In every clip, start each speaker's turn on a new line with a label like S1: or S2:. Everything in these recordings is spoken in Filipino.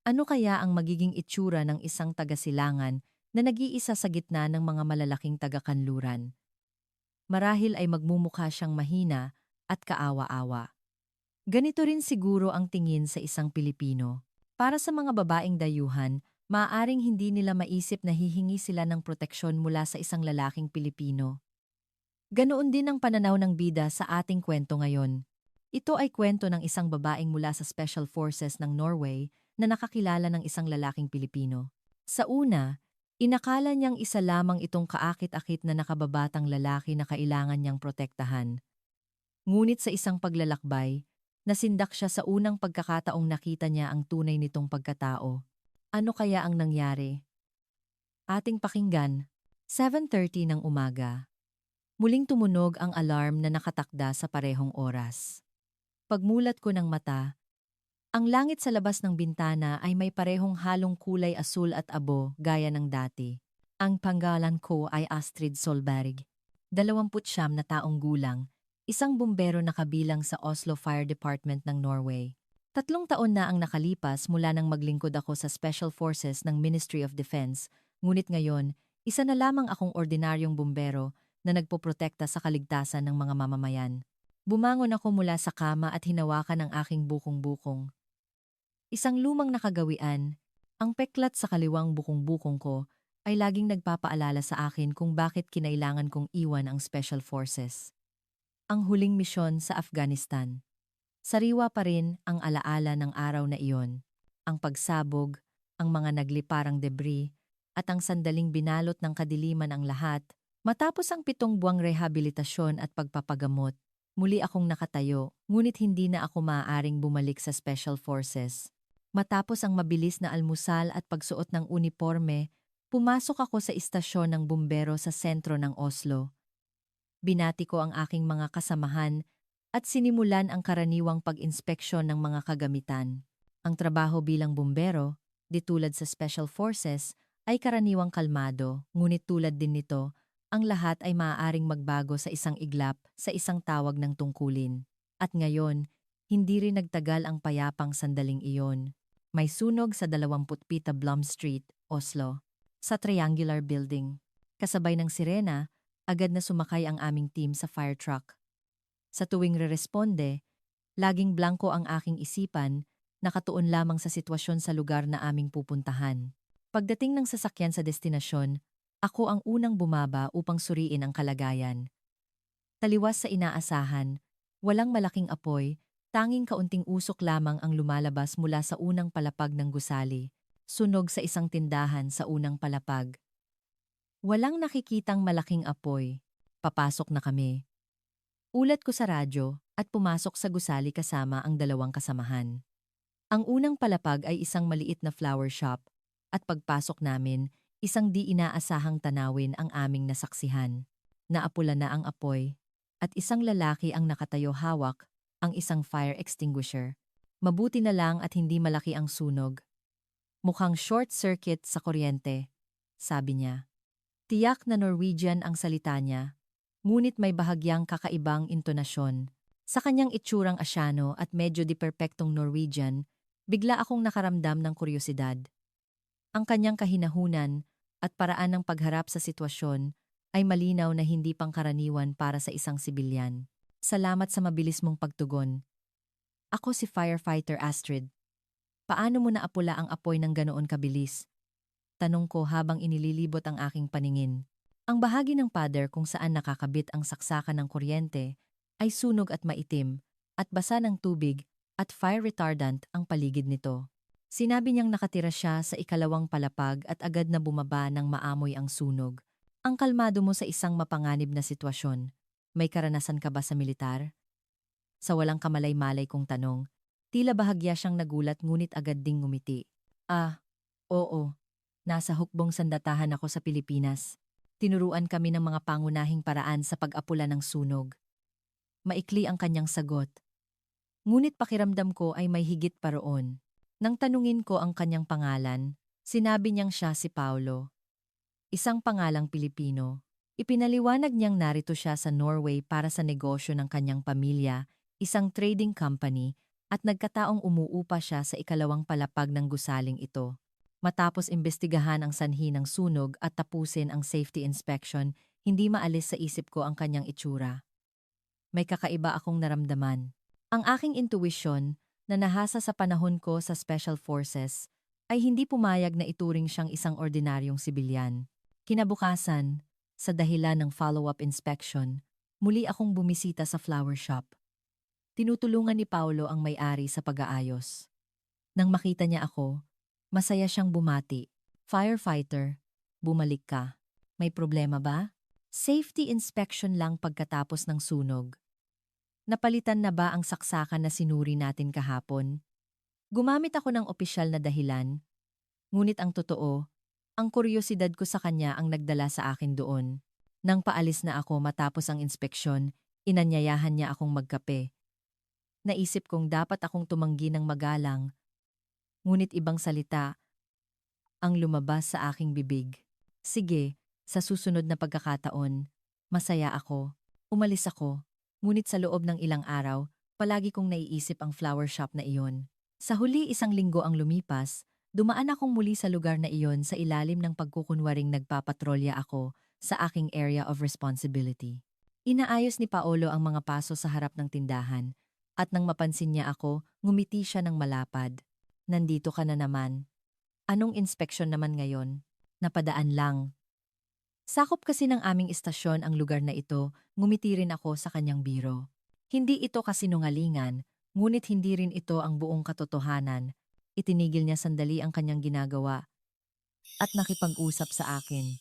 S1: Ano kaya ang magiging itsura ng isang taga-silangan na nag-iisa sa gitna ng mga malalaking taga-kanluran? Marahil ay magmumukha siyang mahina at kaawa-awa. Ganito rin siguro ang tingin sa isang Pilipino. Para sa mga babaeng dayuhan, maaaring hindi nila maisip na hihingi sila ng proteksyon mula sa isang lalaking Pilipino. Ganoon din ang pananaw ng bida sa ating kwento ngayon. Ito ay kwento ng isang babaeng mula sa Special Forces ng Norway na nakakilala ng isang lalaking Pilipino. Sa una, inakala niyang isa lamang itong kaakit-akit na nakababatang lalaki na kailangan niyang protektahan. Ngunit sa isang paglalakbay, nasindak siya sa unang pagkakataong nakita niya ang tunay nitong pagkatao. Ano kaya ang nangyari? Ating pakinggan. 7:30 ng umaga. Muling tumunog ang alarm na nakatakda sa parehong oras. Pagmulat ko ng mata, ang langit sa labas ng bintana ay may parehong halong kulay asul at abo gaya ng dati. Ang pangalan ko ay Astrid Solberg. 29 na taong gulang, isang bumbero na kabilang sa Oslo Fire Department ng Norway. 3 taon na ang nakalipas mula nang maglingkod ako sa Special Forces ng Ministry of Defense, ngunit ngayon, isa na lamang akong ordinaryong bumbero na nagpoprotekta sa kaligtasan ng mga mamamayan. Bumangon ako mula sa kama at hinawakan ang aking bukong-bukong. Isang lumang nakagawian, ang peklat sa kaliwang bukong-bukong ko ay laging nagpapaalala sa akin kung bakit kinailangan kong iwan ang Special Forces. Ang huling misyon sa Afghanistan. Sariwa pa rin ang alaala ng araw na iyon. Ang pagsabog, ang mga nagliparang debris, at ang sandaling binalot ng kadiliman ang lahat. Matapos ang 7 buwang rehabilitasyon at pagpapagamot, muli akong nakatayo, ngunit hindi na ako maaaring bumalik sa Special Forces. Matapos ang mabilis na almusal at pagsuot ng uniforme, pumasok ako sa istasyon ng bumbero sa sentro ng Oslo. Binati ko ang aking mga kasamahan at sinimulan ang karaniwang pag-inspeksyon ng mga kagamitan. Ang trabaho bilang bumbero, di tulad sa Special Forces, ay karaniwang kalmado, ngunit tulad din nito, ang lahat ay maaaring magbago sa isang iglap, sa isang tawag ng tungkulin. At ngayon, hindi rin nagtagal ang payapang sandaling iyon. May sunog sa 27 Blom Street, Oslo, sa Triangular Building. Kasabay ng sirena, agad na sumakay ang aming team sa fire truck. Sa tuwing re-responde, laging blanko ang aking isipan, nakatuon lamang sa sitwasyon sa lugar na aming pupuntahan. Pagdating ng sasakyan sa destinasyon, ako ang unang bumaba upang suriin ang kalagayan. Taliwas sa inaasahan, walang malaking apoy, tanging kaunting usok lamang ang lumalabas mula sa unang palapag ng gusali, sunog sa isang tindahan sa unang palapag. Walang nakikitang malaking apoy. Papasok na kami. Ulat ko sa radyo at pumasok sa gusali kasama ang 2 kasamahan. Ang unang palapag ay isang maliit na flower shop at pagpasok namin, isang di inaasahang tanawin ang aming nasaksihan. Naapula na ang apoy at isang lalaki ang nakatayo hawak ang isang fire extinguisher. Mabuti na lang at hindi malaki ang sunog. Mukhang short circuit sa kuryente, sabi niya. Tiyak na Norwegian ang salita niya, ngunit may bahagyang kakaibang intonasyon. Sa kanyang itsurang asyano at medyo di perpektong Norwegian, bigla akong nakaramdam ng kuryosidad. Ang kanyang kahinahunan at paraan ng pagharap sa sitwasyon ay malinaw na hindi pangkaraniwan para sa isang sibilyan. Salamat sa mabilis mong pagtugon. Ako si Firefighter Astrid. Paano mo naapula ang apoy ng ganoon kabilis? Tanong ko habang inililibot ang aking paningin. Ang bahagi ng pader kung saan nakakabit ang saksakan ng kuryente ay sunog at maitim at basa ng tubig at fire retardant ang paligid nito. Sinabi niyang nakatira siya sa ikalawang palapag at agad na bumaba nang maamoy ang sunog. Ang kalmado mo sa isang mapanganib na sitwasyon. May karanasan ka ba sa militar? Sa walang kamalay-malay kong tanong, tila bahagya siyang nagulat ngunit agad ding ngumiti. Oo. Nasa hukbong sandatahan ako sa Pilipinas. Tinuruan kami ng mga pangunahing paraan sa pag-apula ng sunog. Maikli ang kanyang sagot. Ngunit pakiramdam ko ay may higit pa roon. Nang tanungin ko ang kanyang pangalan, sinabi niyang siya si Paulo. Isang pangalang Pilipino. Ipinaliwanag niyang narito siya sa Norway para sa negosyo ng kanyang pamilya, isang trading company, At nagkataong umuupa siya sa ikalawang palapag ng gusaling ito. Matapos imbestigahan ang sanhi ng sunog at tapusin ang safety inspection, hindi maalis sa isip ko ang kanyang itsura. May kakaiba akong naramdaman. Ang aking intuition, na nahasa sa panahon ko sa Special Forces, ay hindi pumayag na ituring siyang isang ordinaryong sibilyan. Kinabukasan, sa dahilan ng follow-up inspection, muli akong bumisita sa flower shop. Tinutulungan ni Paulo ang may-ari sa pag-aayos. Nang makita niya ako, masaya siyang bumati. Firefighter, bumalik ka. May problema ba? Safety inspection lang pagkatapos ng sunog. Napalitan na ba ang saksakan na sinuri natin kahapon? Gumamit ako ng opisyal na dahilan, ngunit ang totoo, ang kuryosidad ko sa kanya ang nagdala sa akin doon. Nang paalis na ako matapos ang inspeksyon, inanyayahan niya akong magkape. Naisip kong dapat akong tumanggi ng magalang, ngunit ibang salita ang lumabas sa aking bibig. Sige, sa susunod na pagkakataon, masaya ako. Umalis ako, ngunit sa loob ng ilang araw, palagi kong naiisip ang flower shop na iyon. Sa huli 1 linggo ang lumipas, dumaan akong muli sa lugar na iyon sa ilalim ng pagkukunwaring nagpapatrolya ako sa aking area of responsibility. Inaayos ni Paolo ang mga paso sa harap ng tindahan, at nang mapansin niya ako, ngumiti siya ng malapad. Nandito ka na naman. Anong inspeksyon naman ngayon? Napadaan lang. Sakop kasi ng aming istasyon ang lugar na ito, ngumiti rin ako sa kanyang biro. Hindi ito kasinungalingan, ngunit hindi rin ito ang buong katotohanan. Itinigil niya sandali ang kanyang ginagawa at nakipag-usap sa akin.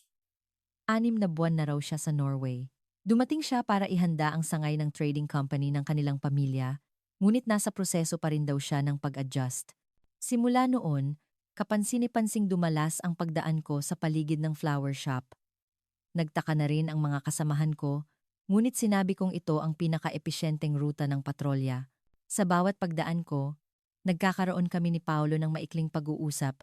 S1: 6 na buwan na raw siya sa Norway. Dumating siya para ihanda ang sangay ng trading company ng kanilang pamilya, ngunit nasa proseso pa rin daw siya ng pag-adjust. Simula noon, kapansin-pansing dumalas ang pagdaan ko sa paligid ng flower shop. Nagtaka na rin ang mga kasamahan ko, ngunit sinabi kong ito ang pinaka-episyenteng ruta ng patrolya. Sa bawat pagdaan ko, nagkakaroon kami ni Paolo ng maikling pag-uusap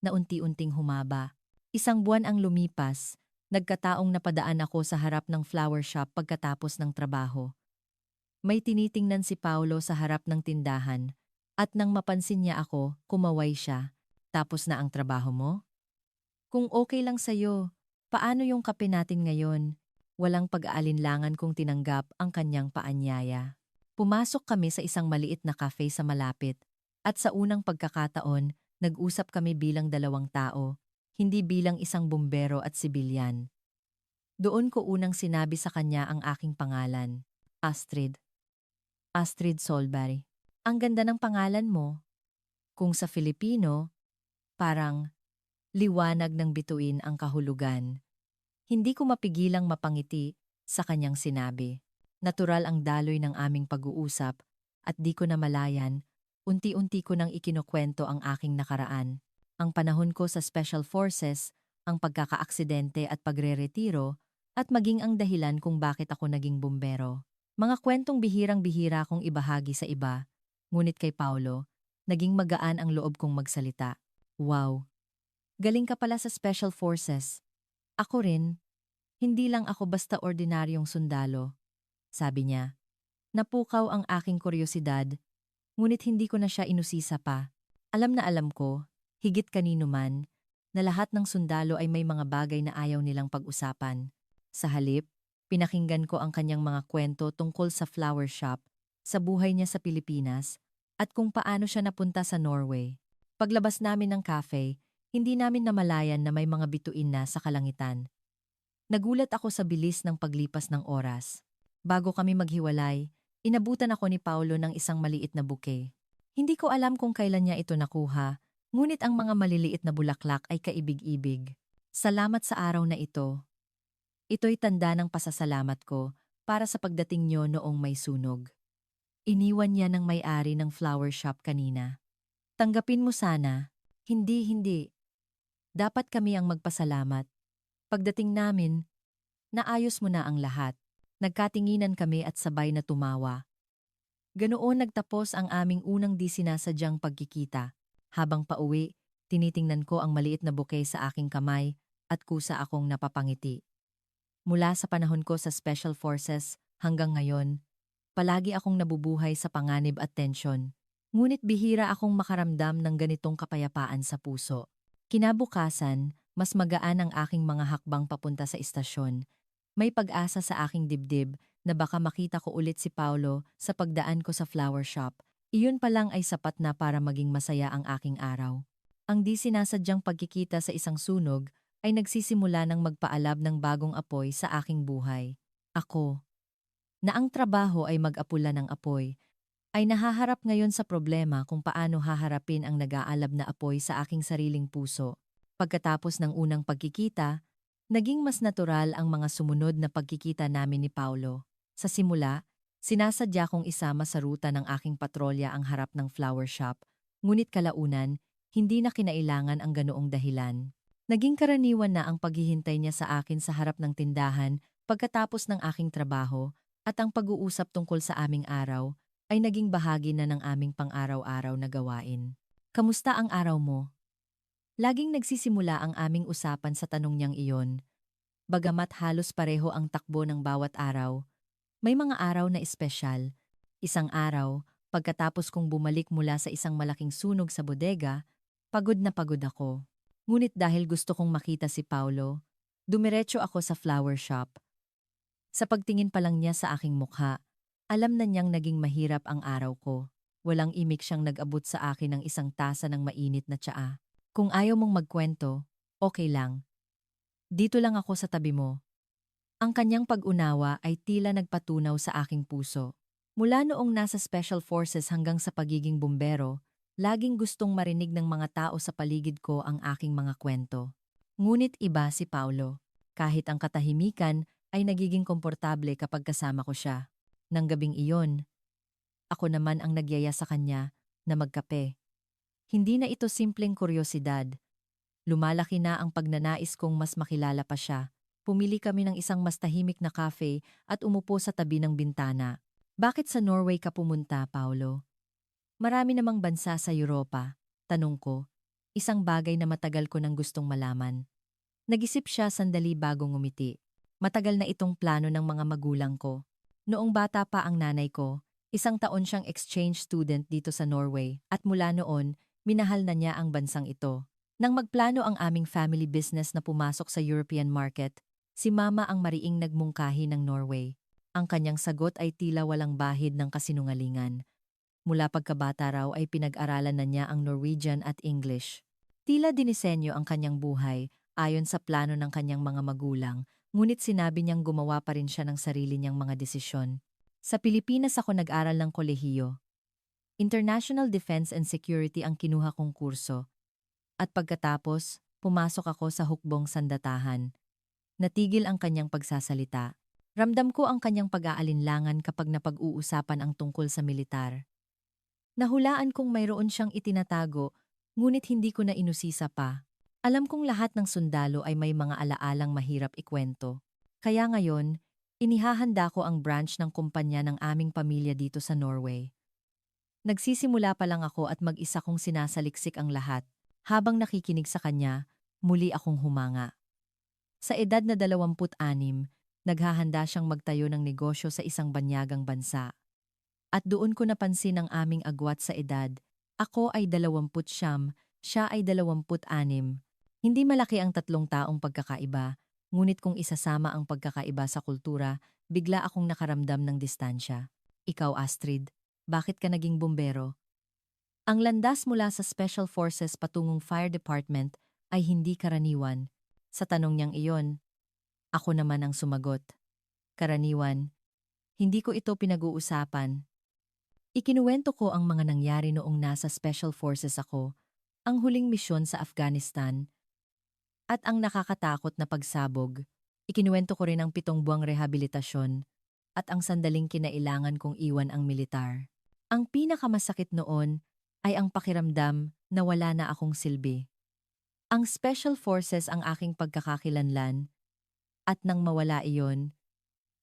S1: na unti-unting humaba. 1 buwan ang lumipas, nagkataong napadaan ako sa harap ng flower shop pagkatapos ng trabaho. May tinitingnan si Paolo sa harap ng tindahan, at nang mapansin niya ako, kumaway siya. Tapos na ang trabaho mo? Kung okay lang sa'yo, paano yung kape natin ngayon? Walang pag-aalinlangan kung tinanggap ang kanyang paanyaya. Pumasok kami sa isang maliit na cafe sa malapit, at sa unang pagkakataon, nag-usap kami bilang 2 tao, hindi bilang isang bumbero at sibilyan. Doon ko unang sinabi sa kanya ang aking pangalan, Astrid. Astrid Solberry. Ang ganda ng pangalan mo. Kung sa Filipino, parang liwanag ng bituin ang kahulugan. Hindi ko mapigilang mapangiti sa kanyang sinabi. Natural ang daloy ng aming pag-uusap at di ko namalayan, unti-unti ko nang ikinukwento ang aking nakaraan. Ang panahon ko sa Special Forces, ang pagkakaaksidente at pagre-retiro, at maging ang dahilan kung bakit ako naging bumbero. Mga kwentong bihirang-bihira kong ibahagi sa iba, ngunit kay Paulo, naging magaan ang loob kong magsalita. Wow! Galing ka pala sa Special Forces. Ako rin. Hindi lang ako basta ordinaryong sundalo. Sabi niya. Napukaw ang aking kuryosidad, ngunit hindi ko na siya inusisa pa. Alam na alam ko, higit kanino man, na lahat ng sundalo ay may mga bagay na ayaw nilang pag-usapan. Sa halip, pinakinggan ko ang kanyang mga kwento tungkol sa flower shop, sa buhay niya sa Pilipinas, at kung paano siya napunta sa Norway. Paglabas namin ng cafe, hindi namin namalayan na may mga bituin na sa kalangitan. Nagulat ako sa bilis ng paglipas ng oras. Bago kami maghiwalay, inabutan ako ni Paulo ng isang maliit na bouquet. Hindi ko alam kung kailan niya ito nakuha, ngunit ang mga maliliit na bulaklak ay kaibig-ibig. Salamat sa araw na ito. Ito'y tanda ng pasasalamat ko para sa pagdating niyo noong may sunog. Iniwan niya ng may-ari ng flower shop kanina. Tanggapin mo sana. Hindi. Dapat kami ang magpasalamat. Pagdating namin, naayos mo na ang lahat. Nagkatinginan kami at sabay na tumawa. Ganoon nagtapos ang aming unang di sinasadyang pagkikita. Habang pauwi, tinitingnan ko ang maliit na bouquet sa aking kamay at kusa akong napapangiti. Mula sa panahon ko sa Special Forces hanggang ngayon, palagi akong nabubuhay sa panganib at tensyon. Ngunit bihira akong makaramdam ng ganitong kapayapaan sa puso. Kinabukasan, mas magaan ang aking mga hakbang papunta sa istasyon. May pag-asa sa aking dibdib na baka makita ko ulit si Paulo sa pagdaan ko sa flower shop. Iyon pa lang ay sapat na para maging masaya ang aking araw. Ang di sinasadyang pagkikita sa isang sunog ay nagsisimula ng magpaalab ng bagong apoy sa aking buhay. Ako, na ang trabaho ay mag-apula ng apoy, ay nahaharap ngayon sa problema kung paano haharapin ang nag-aalab na apoy sa aking sariling puso. Pagkatapos ng unang pagkikita, naging mas natural ang mga sumunod na pagkikita namin ni Paulo. Sa simula, sinasadya kong isama sa ruta ng aking patrolya ang harap ng flower shop, ngunit kalaunan, hindi na kinailangan ang ganoong dahilan. Naging karaniwan na ang paghihintay niya sa akin sa harap ng tindahan pagkatapos ng aking trabaho at ang pag-uusap tungkol sa aming araw ay naging bahagi na ng aming pang-araw-araw na gawain. Kamusta ang araw mo? Laging nagsisimula ang aming usapan sa tanong niyang iyon. Bagamat halos pareho ang takbo ng bawat araw, may mga araw na espesyal. Isang araw, pagkatapos kong bumalik mula sa isang malaking sunog sa bodega, pagod na pagod ako. Ngunit dahil gusto kong makita si Paulo, dumiretso ako sa flower shop. Sa pagtingin pa lang niya sa aking mukha, alam na niyang naging mahirap ang araw ko. Walang imik siyang nag-abot sa akin ng isang tasa ng mainit na tsaa. Kung ayaw mong magkwento, okay lang. Dito lang ako sa tabi mo. Ang kanyang pag-unawa ay tila nagpatunaw sa aking puso. Mula noong nasa Special Forces hanggang sa pagiging bumbero, laging gustong marinig ng mga tao sa paligid ko ang aking mga kwento. Ngunit iba si Paulo. Kahit ang katahimikan ay nagiging komportable kapag kasama ko siya. Nang gabing iyon, ako naman ang nagyaya sa kanya na magkape. Hindi na ito simpleng kuryosidad. Lumalaki na ang pagnanais kong mas makilala pa siya. Pumili kami ng isang mas tahimik na cafe at umupo sa tabi ng bintana. Bakit sa Norway ka pumunta, Paulo? Marami namang bansa sa Europa, tanong ko. Isang bagay na matagal ko nang gustong malaman. Nag-isip siya sandali bago ngumiti. Matagal na itong plano ng mga magulang ko. Noong bata pa ang nanay ko, isang taon siyang exchange student dito sa Norway at mula noon, minahal na niya ang bansang ito. Nang magplano ang aming family business na pumasok sa European market, si Mama ang mariing nagmungkahi ng Norway. Ang kanyang sagot ay tila walang bahid ng kasinungalingan. Mula pagkabata raw ay pinag-aralan na niya ang Norwegian at English. Tila dinisenyo ang kanyang buhay ayon sa plano ng kanyang mga magulang, ngunit sinabi niyang gumawa pa rin siya ng sarili niyang mga desisyon. Sa Pilipinas ako nag-aral ng kolehiyo. International Defense and Security ang kinuha kong kurso. At pagkatapos, pumasok ako sa hukbong sandatahan. Natigil ang kanyang pagsasalita. Ramdam ko ang kanyang pag-aalinlangan kapag napag-uusapan ang tungkol sa militar. Nahulaan kong mayroon siyang itinatago, ngunit hindi ko na inusisa pa. Alam kong lahat ng sundalo ay may mga alaalang mahirap ikwento. Kaya ngayon, inihahanda ko ang branch ng kumpanya ng aming pamilya dito sa Norway. Nagsisimula pa lang ako at mag-isa kong sinasaliksik ang lahat. Habang nakikinig sa kanya, muli akong humanga. Sa edad na 26, naghahanda siyang magtayo ng negosyo sa isang banyagang bansa. At doon ko napansin ang aming agwat sa edad. Ako ay 29, siya ay 26. Hindi malaki ang 3 taong pagkakaiba, ngunit kung isasama ang pagkakaiba sa kultura, bigla akong nakaramdam ng distansya. Ikaw, Astrid, bakit ka naging bumbero? Ang landas mula sa Special Forces patungong Fire Department ay hindi karaniwan. Sa tanong niyang iyon, ako naman ang sumagot. Karaniwan, hindi ko ito pinag-uusapan. Ikinuwento ko ang mga nangyari noong nasa Special Forces ako, ang huling misyon sa Afghanistan, at ang nakakatakot na pagsabog. Ikinuwento ko rin ang 7 buwang rehabilitasyon at ang sandaling kinailangan kong iwan ang militar. Ang pinakamasakit noon ay ang pakiramdam na wala na akong silbi. Ang Special Forces ang aking pagkakakilanlan at nang mawala iyon,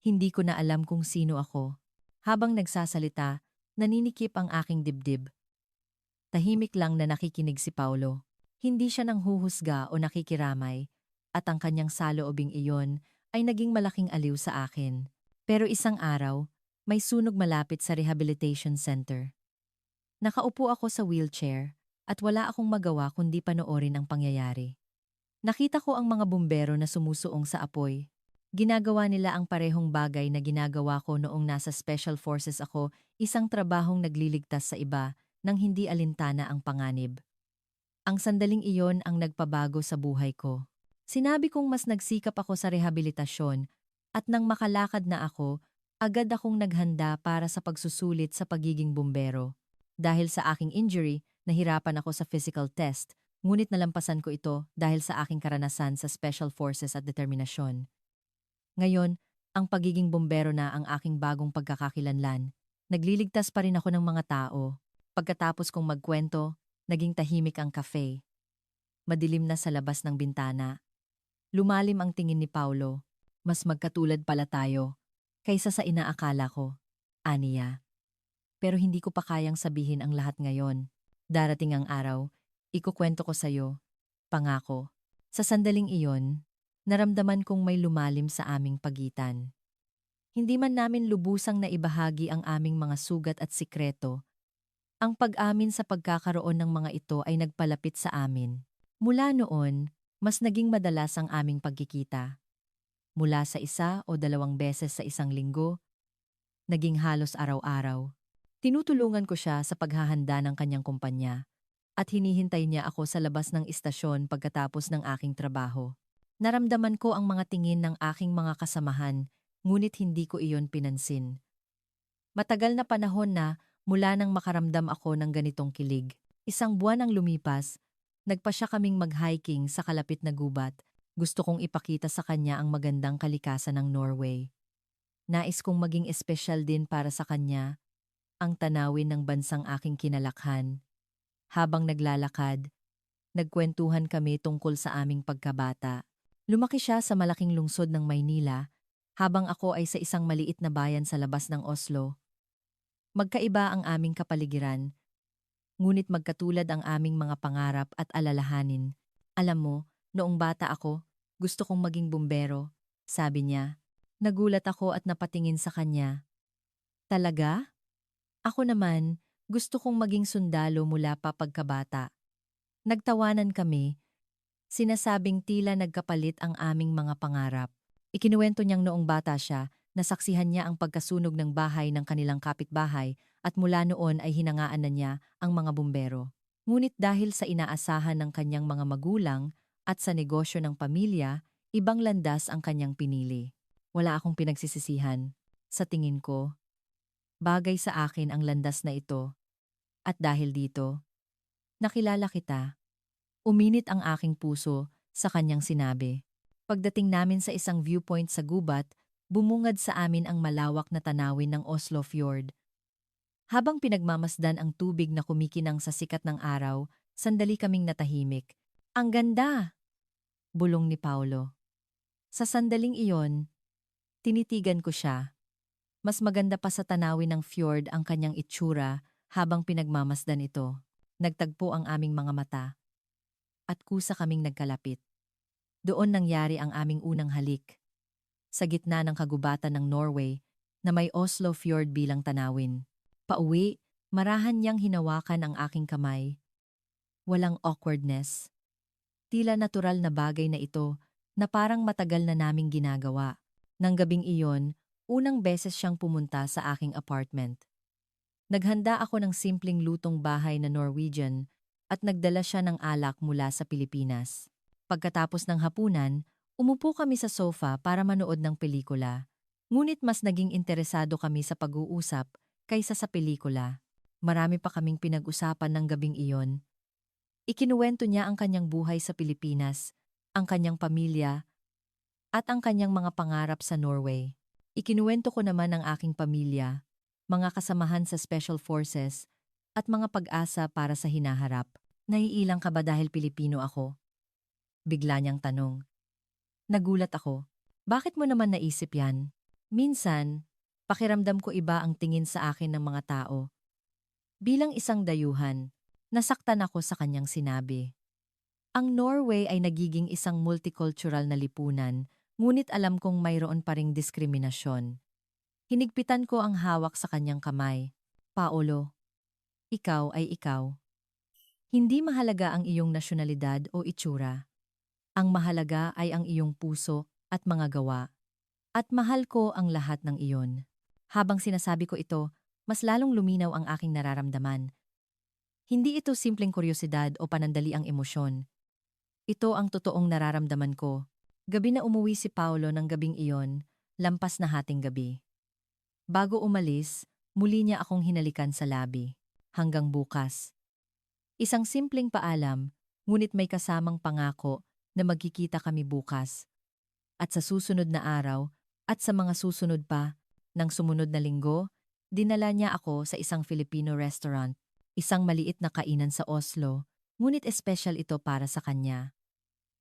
S1: hindi ko na alam kung sino ako. Habang nagsasalita, naninikip ang aking dibdib. Tahimik lang na nakikinig si Paulo. Hindi siya nang huhusga o nakikiramay, at ang kanyang saloobing iyon ay naging malaking aliw sa akin. Pero isang araw, may sunog malapit sa rehabilitation center. Nakaupo ako sa wheelchair at wala akong magawa kundi panoorin ang pangyayari. Nakita ko ang mga bumbero na sumusuong sa apoy. Ginagawa nila ang parehong bagay na ginagawa ko noong nasa Special Forces ako, isang trabahong nagliligtas sa iba nang hindi alintana ang panganib. Ang sandaling iyon ang nagpabago sa buhay ko. Sinabi kong mas nagsikap ako sa rehabilitasyon at nang makalakad na ako, agad akong naghanda para sa pagsusulit sa pagiging bumbero. Dahil sa aking injury, nahirapan ako sa physical test, ngunit nalampasan ko ito dahil sa aking karanasan sa Special Forces at determinasyon. Ngayon, ang pagiging bumbero na ang aking bagong pagkakakilanlan. Nagliligtas pa rin ako ng mga tao. Pagkatapos kong magkwento, naging tahimik ang cafe. Madilim na sa labas ng bintana. Lumalim ang tingin ni Paulo. Mas magkatulad pala tayo kaysa sa inaakala ko. Aniya. Pero hindi ko pa kayang sabihin ang lahat ngayon. Darating ang araw, ikukwento ko sa'yo. Pangako. Sa sandaling iyon, naramdaman kong may lumalim sa aming pagitan. Hindi man namin lubusang naibahagi ang aming mga sugat at sikreto. Ang pag-amin sa pagkakaroon ng mga ito ay nagpalapit sa amin. Mula noon, mas naging madalas ang aming pagkikita. Mula sa 1 o 2 beses sa isang linggo, naging halos araw-araw. Tinutulungan ko siya sa paghahanda ng kanyang kumpanya at hinihintay niya ako sa labas ng istasyon pagkatapos ng aking trabaho. Naramdaman ko ang mga tingin ng aking mga kasamahan, ngunit hindi ko iyon pinansin. Matagal na panahon na mula nang makaramdam ako ng ganitong kilig. 1 buwan ang lumipas, nagpasya kaming mag-hiking sa kalapit na gubat. Gusto kong ipakita sa kanya ang magandang kalikasan ng Norway. Nais kong maging espesyal din para sa kanya, ang tanawin ng bansang aking kinalakhan. Habang naglalakad, nagkwentuhan kami tungkol sa aming pagkabata. Lumaki siya sa malaking lungsod ng Maynila, habang ako ay sa isang maliit na bayan sa labas ng Oslo. Magkaiba ang aming kapaligiran, ngunit magkatulad ang aming mga pangarap at alalahanin. Alam mo, noong bata ako, gusto kong maging bumbero, sabi niya. Nagulat ako at napatingin sa kanya. Talaga? Ako naman, gusto kong maging sundalo mula pa pagkabata. Nagtawanan kami, sinasabing tila nagkapalit ang aming mga pangarap. Ikinuwento niyang noong bata siya, nasaksihan niya ang pagkasunog ng bahay ng kanilang kapitbahay at mula noon ay hinangaan na niya ang mga bumbero. Ngunit dahil sa inaasahan ng kanyang mga magulang at sa negosyo ng pamilya, ibang landas ang kanyang pinili. Wala akong pinagsisisihan. Sa tingin ko, bagay sa akin ang landas na ito. At dahil dito, nakilala kita. Uminit ang aking puso sa kanyang sinabi. Pagdating namin sa isang viewpoint sa gubat, bumungad sa amin ang malawak na tanawin ng Oslo Fjord. Habang pinagmamasdan ang tubig na kumikinang sa sikat ng araw, sandali kaming natahimik. Ang ganda! Bulong ni Paulo. Sa sandaling iyon, tinitigan ko siya. Mas maganda pa sa tanawin ng fjord ang kanyang itsura habang pinagmamasdan ito. Nagtagpo ang aming mga mata at kusa kaming nagkalapit. Doon nangyari ang aming unang halik. Sa gitna ng kagubatan ng Norway na may Oslo Fjord bilang tanawin. Pauwi, marahan niyang hinawakan ang aking kamay. Walang awkwardness. Tila natural na bagay na ito na parang matagal na naming ginagawa. Nang gabing iyon, unang beses siyang pumunta sa aking apartment. Naghanda ako ng simpleng lutong bahay na Norwegian at nagdala siya ng alak mula sa Pilipinas. Pagkatapos ng hapunan, umupo kami sa sofa para manood ng pelikula. Ngunit mas naging interesado kami sa pag-uusap kaysa sa pelikula. Marami pa kaming pinag-usapan ng gabing iyon. Ikinuwento niya ang kanyang buhay sa Pilipinas, ang kanyang pamilya, at ang kanyang mga pangarap sa Norway. Ikinuwento ko naman ang aking pamilya, mga kasamahan sa Special Forces, at mga pag-asa para sa hinaharap. Naiilang ka ba dahil Pilipino ako? Bigla niyang tanong. Nagulat ako. Bakit mo naman naisip yan? Minsan, pakiramdam ko iba ang tingin sa akin ng mga tao. Bilang isang dayuhan, nasaktan ako sa kanyang sinabi. Ang Norway ay nagiging isang multicultural na lipunan, ngunit alam kong mayroon pa ring diskriminasyon. Hinigpitan ko ang hawak sa kanyang kamay. Paolo, ikaw ay ikaw. Hindi mahalaga ang iyong nasyonalidad o itsura. Ang mahalaga ay ang iyong puso at mga gawa. At mahal ko ang lahat ng iyon. Habang sinasabi ko ito, mas lalong luminaw ang aking nararamdaman. Hindi ito simpleng kuryosidad o panandaliang emosyon. Ito ang totoong nararamdaman ko. Gabi na umuwi si Paolo ng gabing iyon, lampas na hating gabi. Bago umalis, muli niya akong hinalikan sa labi. Hanggang bukas. Isang simpleng paalam, ngunit may kasamang pangako na magkikita kami bukas. At sa susunod na araw, at sa mga susunod pa, ng sumunod na linggo, dinala niya ako sa isang Filipino restaurant, isang maliit na kainan sa Oslo, ngunit espesyal ito para sa kanya.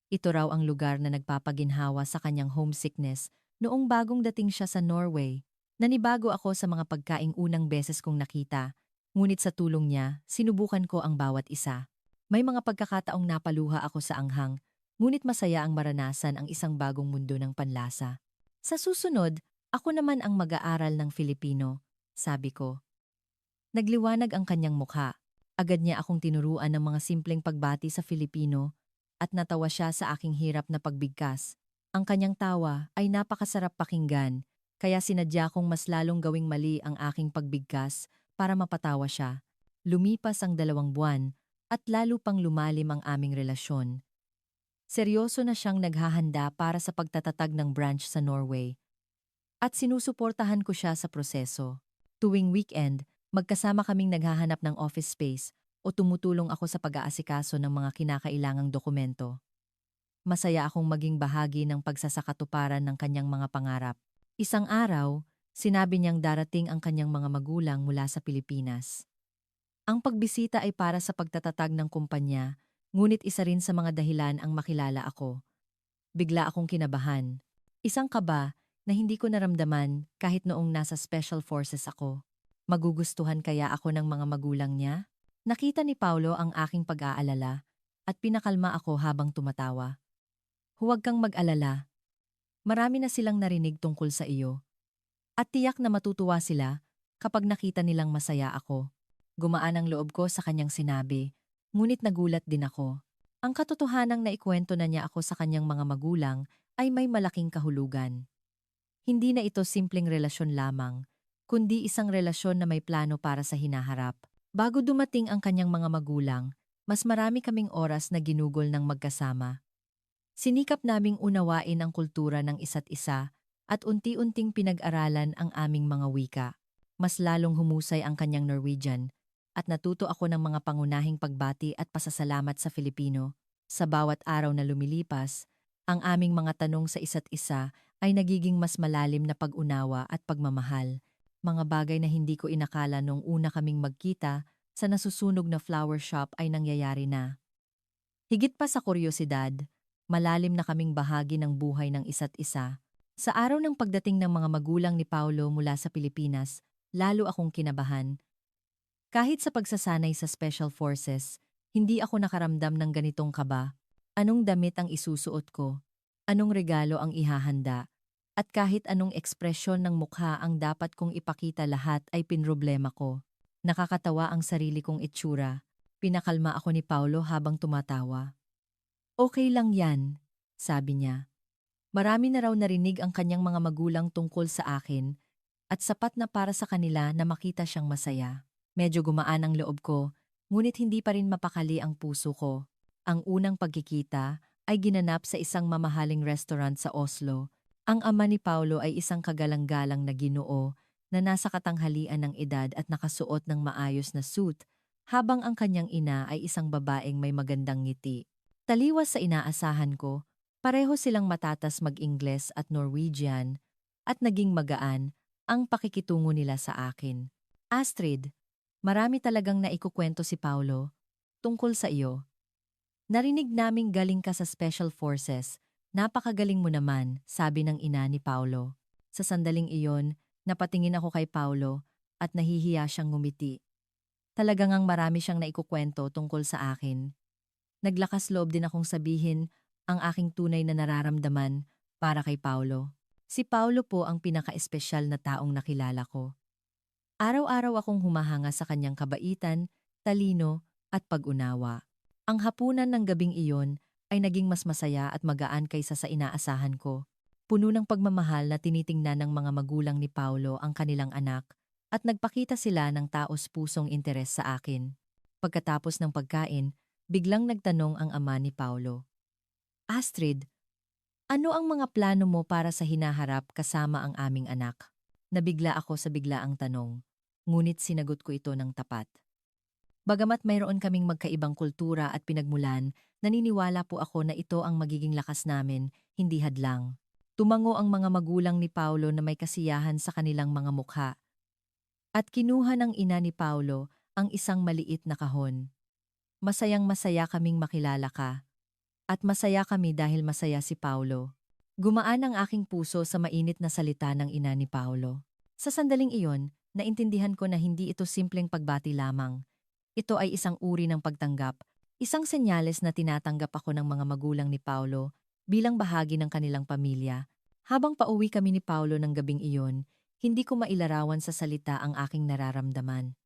S1: Ito raw ang lugar na nagpapaginhawa sa kanyang homesickness noong bagong dating siya sa Norway. Nanibago ako sa mga pagkaing unang beses kong nakita, ngunit sa tulong niya, sinubukan ko ang bawat isa. May mga pagkakataong napaluha ako sa anghang, ngunit masaya ang maranasan ang isang bagong mundo ng panlasa. Sa susunod, ako naman ang mag-aaral ng Filipino, sabi ko. Nagliwanag ang kanyang mukha. Agad niya akong tinuruan ng mga simpleng pagbati sa Filipino at natawa siya sa aking hirap na pagbigkas. Ang kanyang tawa ay napakasarap pakinggan, kaya sinadya kong mas lalong gawing mali ang aking pagbigkas para mapatawa siya. Lumipas ang 2 buwan at lalo pang lumalim ang aming relasyon. Seryoso na siyang naghahanda para sa pagtatatag ng branch sa Norway. At sinusuportahan ko siya sa proseso. Tuwing weekend, magkasama kaming naghahanap ng office space o tumutulong ako sa pag-aasikaso ng mga kinakailangang dokumento. Masaya akong maging bahagi ng pagsasakatuparan ng kanyang mga pangarap. Isang araw, sinabi niyang darating ang kanyang mga magulang mula sa Pilipinas. Ang pagbisita ay para sa pagtatatag ng kumpanya, ngunit isa rin sa mga dahilan ang makilala ako. Bigla akong kinabahan. Isang kaba na hindi ko naramdaman kahit noong nasa special forces ako. Magugustuhan kaya ako ng mga magulang niya? Nakita ni Paulo ang aking pag-aalala at pinakalma ako habang tumatawa. Huwag kang mag-alala. Marami na silang narinig tungkol sa iyo. At tiyak na matutuwa sila kapag nakita nilang masaya ako. Gumaan ang loob ko sa kanyang sinabi, ngunit nagulat din ako. Ang katotohanang naikwento na niya ako sa kanyang mga magulang ay may malaking kahulugan. Hindi na ito simpleng relasyon lamang, kundi isang relasyon na may plano para sa hinaharap. Bago dumating ang kanyang mga magulang, mas marami kaming oras na ginugol ng magkasama. Sinikap naming unawain ang kultura ng isa't isa at unti-unting pinag-aralan ang aming mga wika. Mas lalong humusay ang kanyang Norwegian at natuto ako ng mga pangunahing pagbati at pasasalamat sa Filipino. Sa bawat araw na lumilipas, ang aming mga tanong sa isa't isa ay nagiging mas malalim na pag-unawa at pagmamahal. Mga bagay na hindi ko inakala noong una kaming magkita sa nasusunog na flower shop ay nangyayari na. Higit pa sa kuryosidad, malalim na kaming bahagi ng buhay ng isa't isa. Sa araw ng pagdating ng mga magulang ni Paulo mula sa Pilipinas, lalo akong kinabahan. Kahit sa pagsasanay sa Special Forces, hindi ako nakaramdam ng ganitong kaba. Anong damit ang isusuot ko? Anong regalo ang ihahanda? At kahit anong ekspresyon ng mukha ang dapat kong ipakita, lahat ay pinroblema ko. Nakakatawa ang sarili kong itsura. Pinakalma ako ni Paulo habang tumatawa. Okay lang yan, sabi niya. Marami na raw narinig ang kanyang mga magulang tungkol sa akin at sapat na para sa kanila na makita siyang masaya. Medyo gumaan ang loob ko, ngunit hindi pa rin mapakali ang puso ko. Ang unang pagkikita ay ginanap sa isang mamahaling restaurant sa Oslo. Ang ama ni Paulo ay isang kagalang-galang na Ginoo na nasa katanghalian ng edad at nakasuot ng maayos na suit, habang ang kanyang ina ay isang babaeng may magandang ngiti. Taliwas sa inaasahan ko, pareho silang matatas mag-Ingles at Norwegian at naging magaan ang pakikitungo nila sa akin. Astrid, marami talagang naikukwento si Paulo tungkol sa iyo. Narinig naming galing ka sa Special Forces. Napakagaling mo naman, sabi ng ina ni Paulo. Sa sandaling iyon, napatingin ako kay Paulo at nahihiya siyang ngumiti. Talagang ang marami siyang naikukwento tungkol sa akin. Naglakas loob din akong sabihin ang aking tunay na nararamdaman para kay Paulo. Si Paulo po ang pinaka-espesyal na taong nakilala ko. Araw-araw akong humahanga sa kanyang kabaitan talino, at pag-unawa. Ang hapunan ng gabing iyon ay naging mas masaya at magaan kaysa sa inaasahan ko. Puno ng pagmamahal na tinitingnan ng mga magulang ni Paulo ang kanilang anak at nagpakita sila ng taos-pusong interes sa akin. Pagkatapos ng pagkain, biglang nagtanong ang ama ni Paulo. Astrid, ano ang mga plano mo para sa hinaharap kasama ang aming anak? Nabigla ako sa biglaang tanong, ngunit sinagot ko ito ng tapat. Bagamat mayroon kaming magkaibang kultura at pinagmulan, naniniwala po ako na ito ang magiging lakas namin, hindi hadlang. Tumango ang mga magulang ni Paulo na may kasiyahan sa kanilang mga mukha. At kinuha ng ina ni Paulo ang isang maliit na kahon. Masayang-masaya kaming makilala ka. At masaya kami dahil masaya si Paulo. Gumaan ang aking puso sa mainit na salita ng ina ni Paulo. Sa sandaling iyon, naintindihan ko na hindi ito simpleng pagbati lamang. Ito ay isang uri ng pagtanggap, isang senyales na tinatanggap ako ng mga magulang ni Paulo bilang bahagi ng kanilang pamilya. Habang pauwi kami ni Paulo ng gabing iyon, hindi ko mailarawan sa salita ang aking nararamdaman.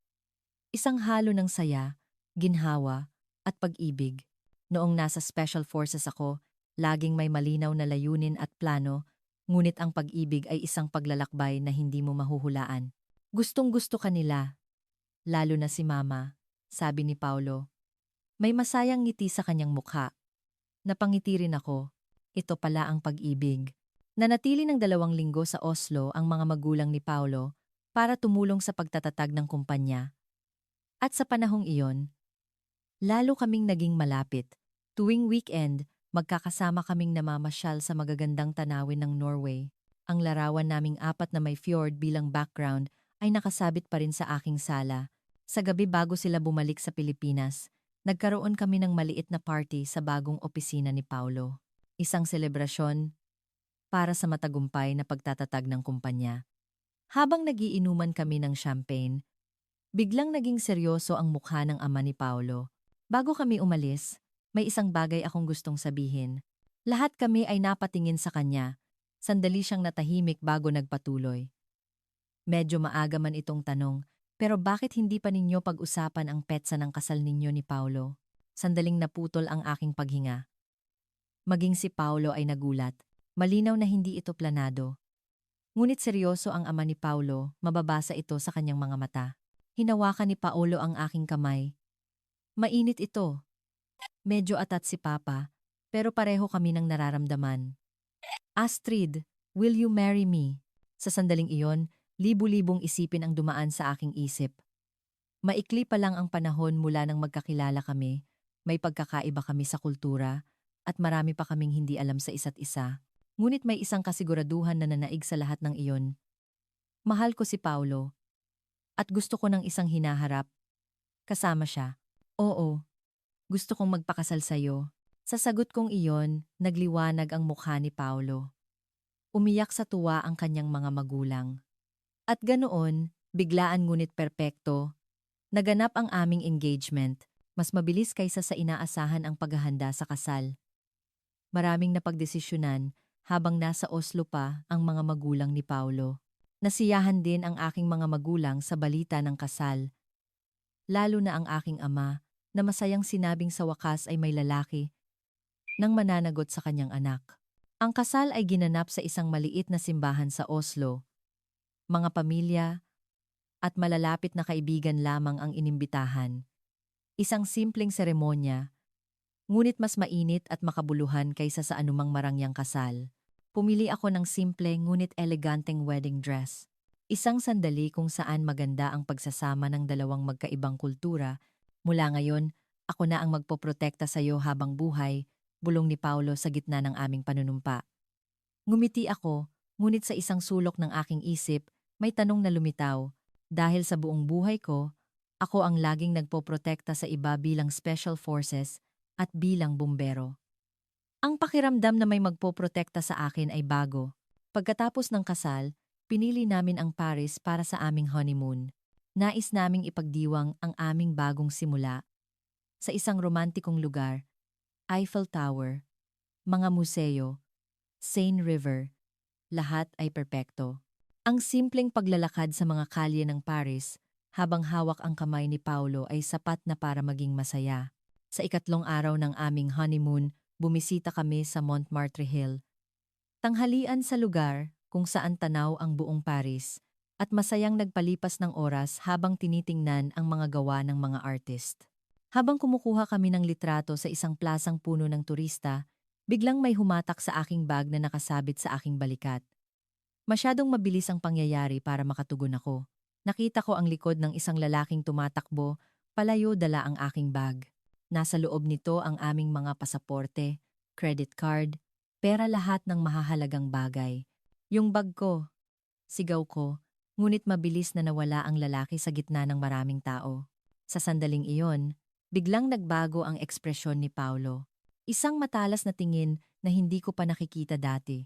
S1: Isang halo ng saya, ginhawa, at pag-ibig. Noong nasa Special Forces ako, laging may malinaw na layunin at plano, ngunit ang pag-ibig ay isang paglalakbay na hindi mo mahuhulaan. Gustong-gusto ka nila, lalo na si Mama, sabi ni Paulo. May masayang ngiti sa kanyang mukha. Napangiti rin ako. Ito pala ang pag-ibig. Nanatili ng 2 linggo sa Oslo ang mga magulang ni Paulo para tumulong sa pagtatatag ng kumpanya. At sa panahong iyon, lalo kaming naging malapit. Tuwing weekend, magkakasama kaming namamasyal sa magagandang tanawin ng Norway. Ang larawan naming 4 na may fjord bilang background ay nakasabit pa rin sa aking sala. Sa gabi bago sila bumalik sa Pilipinas, nagkaroon kami ng maliit na party sa bagong opisina ni Paulo. Isang selebrasyon para sa matagumpay na pagtatatag ng kumpanya. Habang nagiinuman kami ng champagne, biglang naging seryoso ang mukha ng ama ni Paulo. Bago kami umalis, may isang bagay akong gustong sabihin. Lahat kami ay napatingin sa kanya. Sandali siyang natahimik bago nagpatuloy. Medyo maaga man itong tanong, pero bakit hindi pa ninyo pag-usapan ang petsa ng kasal ninyo ni Paulo? Sandaling naputol ang aking paghinga. Maging si Paulo ay nagulat. Malinaw na hindi ito planado. Ngunit seryoso ang ama ni Paulo, mababasa ito sa kanyang mga mata. Hinawakan ni Paulo ang aking kamay. Mainit ito. Medyo atat si Papa, pero pareho kami ng nararamdaman. Astrid, will you marry me? Sa sandaling iyon, libu-libong isipin ang dumaan sa aking isip. Maikli pa lang ang panahon mula nang magkakilala kami, may pagkakaiba kami sa kultura, at marami pa kaming hindi alam sa isa't isa. Ngunit may isang kasiguraduhan na nanaig sa lahat ng iyon. Mahal ko si Paulo, at gusto ko ng isang hinaharap. Kasama siya. Oo, gusto kong magpakasal sa'yo. Sa sagot kong iyon, nagliwanag ang mukha ni Paulo. Umiyak sa tuwa ang kanyang mga magulang. At ganoon, biglaan ngunit perpekto, naganap ang aming engagement, mas mabilis kaysa sa inaasahan ang paghahanda sa kasal. Maraming napagdesisyonan habang nasa Oslo pa ang mga magulang ni Paulo. Nasiyahan din ang aking mga magulang sa balita ng kasal. Lalo na ang aking ama, na masayang sinabing sa wakas ay may lalaki nang mananagot sa kanyang anak. Ang kasal ay ginanap sa isang maliit na simbahan sa Oslo. Mga pamilya at malalapit na kaibigan lamang ang inimbitahan. Isang simpleng seremonya, ngunit mas mainit at makabuluhan kaysa sa anumang marangyang kasal. Pumili ako ng simple ngunit eleganteng wedding dress. Isang sandali kung saan maganda ang pagsasama ng 2 magkaibang kultura. Mula ngayon, ako na ang magpoprotekta sa iyo habang buhay, bulong ni Paulo sa gitna ng aming panunumpa. Ngumiti ako, ngunit sa isang sulok ng aking isip, may tanong na lumitaw. Dahil sa buong buhay ko, ako ang laging nagpoprotekta sa iba bilang special forces at bilang bumbero. Ang pakiramdam na may magpoprotekta sa akin ay bago. Pagkatapos ng kasal, pinili namin ang Paris para sa aming honeymoon. Nais naming ipagdiwang ang aming bagong simula. Sa isang romantikong lugar, Eiffel Tower, mga museo, Seine River, lahat ay perpekto. Ang simpleng paglalakad sa mga kalye ng Paris, habang hawak ang kamay ni Paulo ay sapat na para maging masaya. Sa ikatlong araw ng aming honeymoon, bumisita kami sa Montmartre Hill. Tanghalian sa lugar kung saan tanaw ang buong Paris at masayang nagpalipas ng oras habang tinitingnan ang mga gawa ng mga artist. Habang kumukuha kami ng litrato sa isang plasang puno ng turista, biglang may humatak sa aking bag na nakasabit sa aking balikat. Masyadong mabilis ang pangyayari para makatugon ako. Nakita ko ang likod ng isang lalaking tumatakbo, palayo dala ang aking bag. Nasa loob nito ang aming mga pasaporte, credit card, pera, lahat ng mahahalagang bagay. Yung bag ko, sigaw ko, ngunit mabilis na nawala ang lalaki sa gitna ng maraming tao. Sa sandaling iyon, biglang nagbago ang ekspresyon ni Paulo. Isang matalas na tingin na hindi ko pa nakikita dati.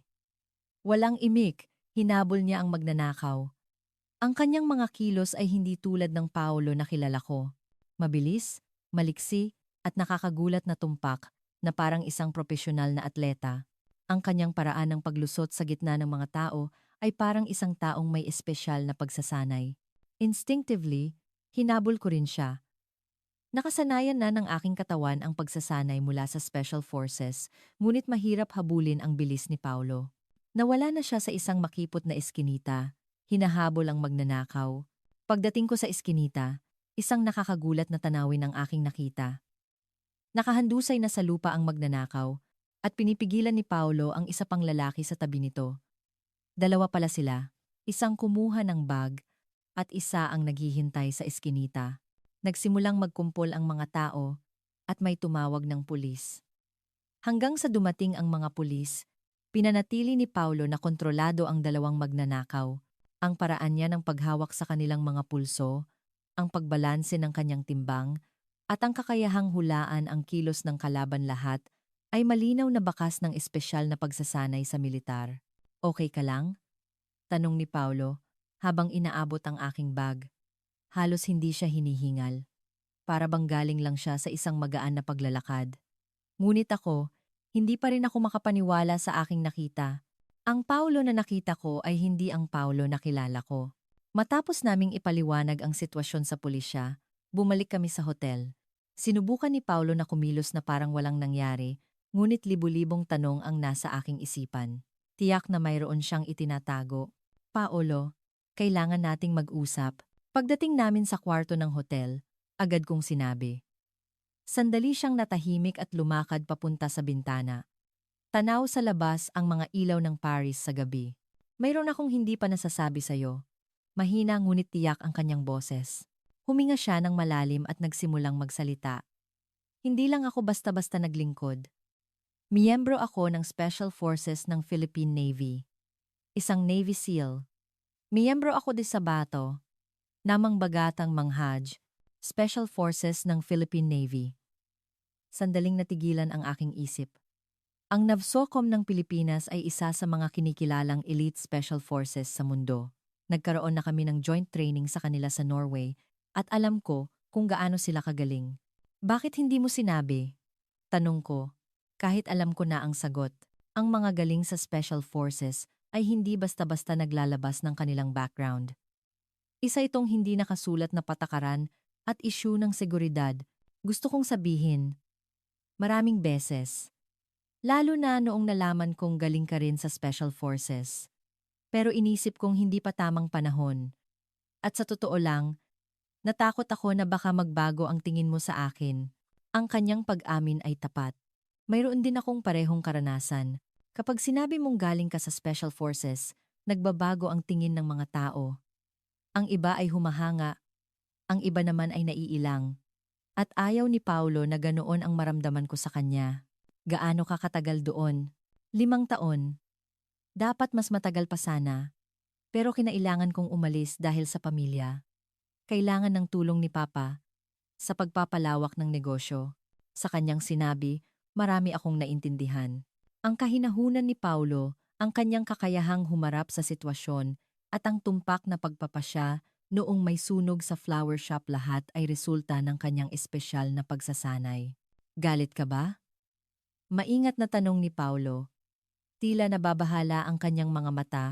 S1: Walang imik, hinabol niya ang magnanakaw. Ang kanyang mga kilos ay hindi tulad ng Paulo na kilala ko. Mabilis, maliksi, at nakakagulat na tumpak na parang isang propesyonal na atleta. Ang kanyang paraan ng paglusot sa gitna ng mga tao ay parang isang taong may espesyal na pagsasanay. Instinctively, hinabol ko rin siya. Nakasanayan na ng aking katawan ang pagsasanay mula sa Special Forces, ngunit mahirap habulin ang bilis ni Paulo. Nawala na siya sa isang makipot na eskinita. Hinahabol ang magnanakaw. Pagdating ko sa eskinita, isang nakakagulat na tanawin ang aking nakita. Nakahandusay na sa lupa ang magnanakaw at pinipigilan ni Paulo ang isa pang lalaki sa tabi nito. Dalawa pala sila, isang kumuha ng bag at isa ang naghihintay sa eskinita. Nagsimulang magkumpol ang mga tao at may tumawag ng pulis. Hanggang sa dumating ang mga pulis, pinanatili ni Paulo na kontrolado ang dalawang magnanakaw. Ang paraan niya ng paghawak sa kanilang mga pulso, ang pagbalanse ng kanyang timbang, at ang kakayahang hulaan ang kilos ng kalaban, lahat ay malinaw na bakas ng espesyal na pagsasanay sa militar. Okay ka lang? Tanong ni Paulo habang inaabot ang aking bag. Halos hindi siya hinihingal. Para bang galing lang siya sa isang magaan na paglalakad. Ngunit ako, hindi pa rin ako makapaniwala sa aking nakita. Ang Paulo na nakita ko ay hindi ang Paulo na kilala ko. Matapos naming ipaliwanag ang sitwasyon sa pulisya, bumalik kami sa hotel. Sinubukan ni Paulo na kumilos na parang walang nangyari, ngunit libu-libong tanong ang nasa aking isipan. Tiyak na mayroon siyang itinatago. Paulo, kailangan nating mag-usap. Pagdating namin sa kwarto ng hotel, agad kong sinabi. Sandali siyang natahimik at lumakad papunta sa bintana. Tanaw sa labas ang mga ilaw ng Paris sa gabi. Mayroon akong hindi pa nasasabi sa'yo. Mahina ngunit tiyak ang kanyang boses. Huminga siya ng malalim at nagsimulang magsalita. Hindi lang ako basta-basta naglingkod. Miyembro ako ng Special Forces ng Philippine Navy. Isang Navy SEAL. Miyembro ako din sa BATO, namang bagatang Manghaj, Special Forces ng Philippine Navy. Sandaling natigilan ang aking isip. Ang NAVSOCOM ng Pilipinas ay isa sa mga kinikilalang elite special forces sa mundo. Nagkaroon na kami ng joint training sa kanila sa Norway at alam ko kung gaano sila kagaling. Bakit hindi mo sinabi? Tanong ko, kahit alam ko na ang sagot. Ang mga galing sa special forces ay hindi basta-basta naglalabas ng kanilang background. Isa itong hindi nakasulat na patakaran at isyu ng seguridad. Gusto kong sabihin, maraming beses. Lalo na noong nalaman kong galing ka rin sa special forces. Pero inisip kong hindi pa tamang panahon. At sa totoo lang, natakot ako na baka magbago ang tingin mo sa akin. Ang kanyang pag-amin ay tapat. Mayroon din akong parehong karanasan. Kapag sinabi mong galing ka sa special forces, nagbabago ang tingin ng mga tao. Ang iba ay humahanga, ang iba naman ay naiilang. At ayaw ni Paulo na ganoon ang maramdaman ko sa kanya. Gaano ka katagal doon? 5 taon. Dapat mas matagal pa sana. Pero kinailangan kong umalis dahil sa pamilya. Kailangan ng tulong ni Papa sa pagpapalawak ng negosyo. Sa kanyang sinabi, marami akong naintindihan. Ang kahinahunan ni Paulo, ang kanyang kakayahang humarap sa sitwasyon, at ang tumpak na pagpapasya noong may sunog sa flower shop, lahat ay resulta ng kanyang espesyal na pagsasanay. Galit ka ba? Maingat na tanong ni Paulo. Tila nababahala ang kanyang mga mata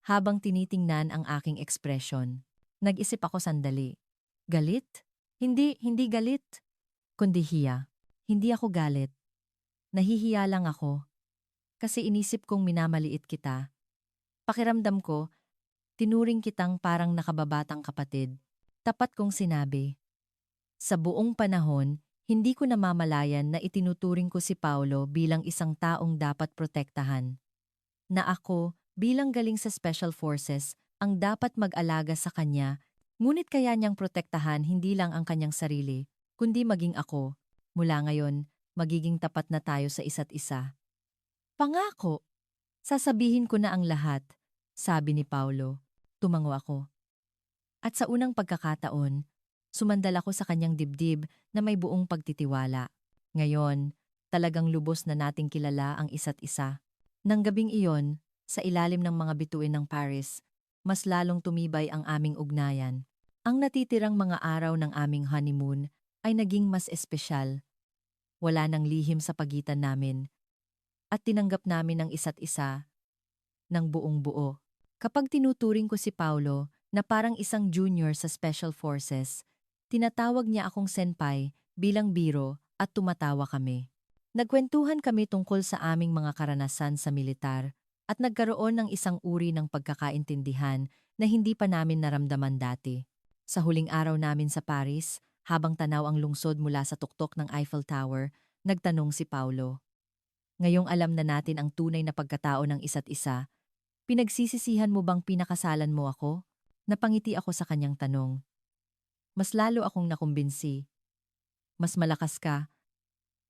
S1: habang tinitingnan ang aking ekspresyon. Nag-isip ako sandali. Galit? Hindi galit. Kundi hiya. Hindi ako galit. Nahihiya lang ako. Kasi inisip kong minamaliit kita. Pakiramdam ko, tinuring kitang parang nakababatang kapatid. Tapat kong sinabi. Sa buong panahon, hindi ko namamalayan na itinuturing ko si Paulo bilang isang taong dapat protektahan. Na ako, bilang galing sa Special Forces, ang dapat mag-alaga sa kanya, ngunit kaya niyang protektahan hindi lang ang kanyang sarili, kundi maging ako. Mula ngayon, magiging tapat na tayo sa isa't isa. Pangako! Sasabihin ko na ang lahat, sabi ni Paulo. Tumango ako. At sa unang pagkakataon, sumandal ako sa kanyang dibdib na may buong pagtitiwala. Ngayon, talagang lubos na nating kilala ang isa't isa. Nang gabing iyon, sa ilalim ng mga bituin ng Paris, mas lalong tumibay ang aming ugnayan. Ang natitirang mga araw ng aming honeymoon ay naging mas espesyal. Wala nang lihim sa pagitan namin at tinanggap namin ang isa't isa ng buong buo. Kapag tinuturing ko si Paulo na parang isang junior sa Special Forces, tinatawag niya akong senpai bilang biro at tumatawa kami. Nagkwentuhan kami tungkol sa aming mga karanasan sa militar at nagkaroon ng isang uri ng pagkakaintindihan na hindi pa namin naramdaman dati. Sa huling araw namin sa Paris, habang tanaw ang lungsod mula sa tuktok ng Eiffel Tower, nagtanong si Paulo. Ngayong alam na natin ang tunay na pagkatao ng isa't isa, pinagsisisihan mo bang pinakasalan mo ako? Napangiti ako sa kanyang tanong. Mas lalo akong nakumbinsi. Mas malakas ka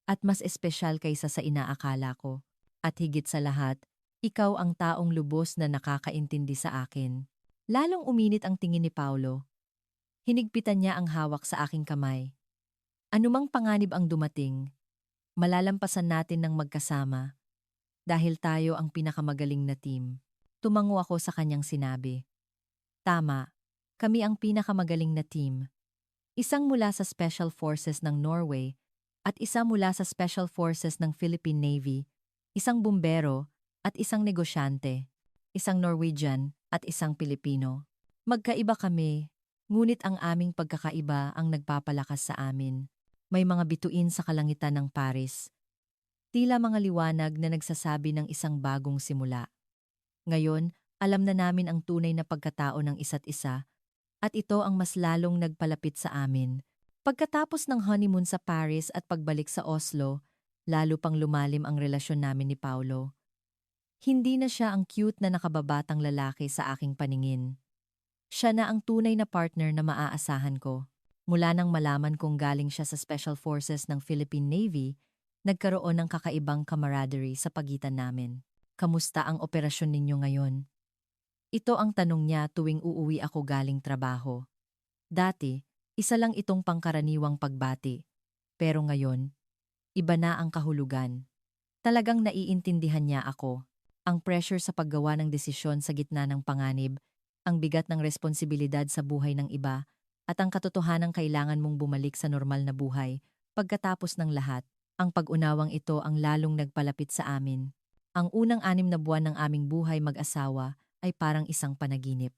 S1: at mas espesyal kaysa sa inaakala ko. At higit sa lahat, ikaw ang taong lubos na nakakaintindi sa akin. Lalong uminit ang tingin ni Paulo. Hinigpitan niya ang hawak sa aking kamay. Anumang panganib ang dumating, malalampasan natin ng magkasama dahil tayo ang pinakamagaling na team. Tumango ako sa kanyang sinabi. Tama, kami ang pinakamagaling na team. Isang mula sa Special Forces ng Norway at isa mula sa Special Forces ng Philippine Navy, isang bumbero at isang negosyante, isang Norwegian at isang Pilipino. Magkaiba kami, ngunit ang aming pagkakaiba ang nagpapalakas sa amin. May mga bituin sa kalangitan ng Paris. Tila mga liwanag na nagsasabi ng isang bagong simula. Ngayon, alam na namin ang tunay na pagkatao ng isa't isa at ito ang mas lalong nagpalapit sa amin. Pagkatapos ng honeymoon sa Paris at pagbalik sa Oslo, lalo pang lumalim ang relasyon namin ni Paulo. Hindi na siya ang cute na nakababatang lalaki sa aking paningin. Siya na ang tunay na partner na maaasahan ko. Mula nang malaman kong galing siya sa Special Forces ng Philippine Navy, nagkaroon ng kakaibang camaraderie sa pagitan namin. Kamusta ang operasyon ninyo ngayon? Ito ang tanong niya tuwing uuwi ako galing trabaho. Dati, isa lang itong pangkaraniwang pagbati. Pero ngayon, iba na ang kahulugan. Talagang naiintindihan niya ako. Ang pressure sa paggawa ng desisyon sa gitna ng panganib, ang bigat ng responsibilidad sa buhay ng iba, at ang katotohanang kailangan mong bumalik sa normal na buhay. Pagkatapos ng lahat, ang pag-unawang ito ang lalong nagpalapit sa amin. Ang unang 6 na buwan ng aming buhay mag-asawa ay parang isang panaginip.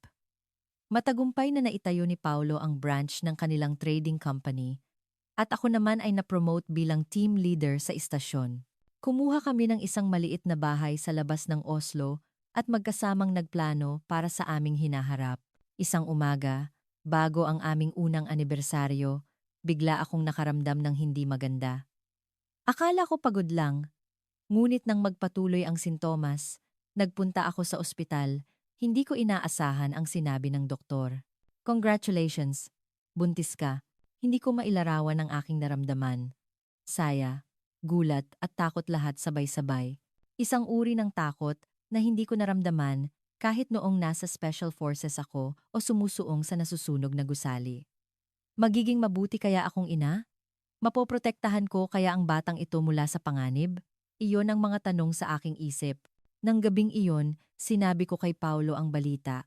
S1: Matagumpay na naitayo ni Paulo ang branch ng kanilang trading company at ako naman ay na-promote bilang team leader sa istasyon. Kumuha kami ng isang maliit na bahay sa labas ng Oslo at magkasamang nagplano para sa aming hinaharap. Isang umaga, bago ang aming unang anibersaryo, bigla akong nakaramdam ng hindi maganda. Akala ko pagod lang, ngunit nang magpatuloy ang sintomas, nagpunta ako sa ospital. Hindi ko inaasahan ang sinabi ng doktor. Congratulations, buntis ka. Hindi ko mailarawan ang aking naramdaman. Saya, gulat at takot lahat sabay-sabay. Isang uri ng takot na hindi ko naramdaman kahit noong nasa Special Forces ako o sumusuong sa nasusunog na gusali. Magiging mabuti kaya akong ina? Mapoprotektahan ko kaya ang batang ito mula sa panganib? Iyon ang mga tanong sa aking isip. Nang gabing iyon, sinabi ko kay Paulo ang balita.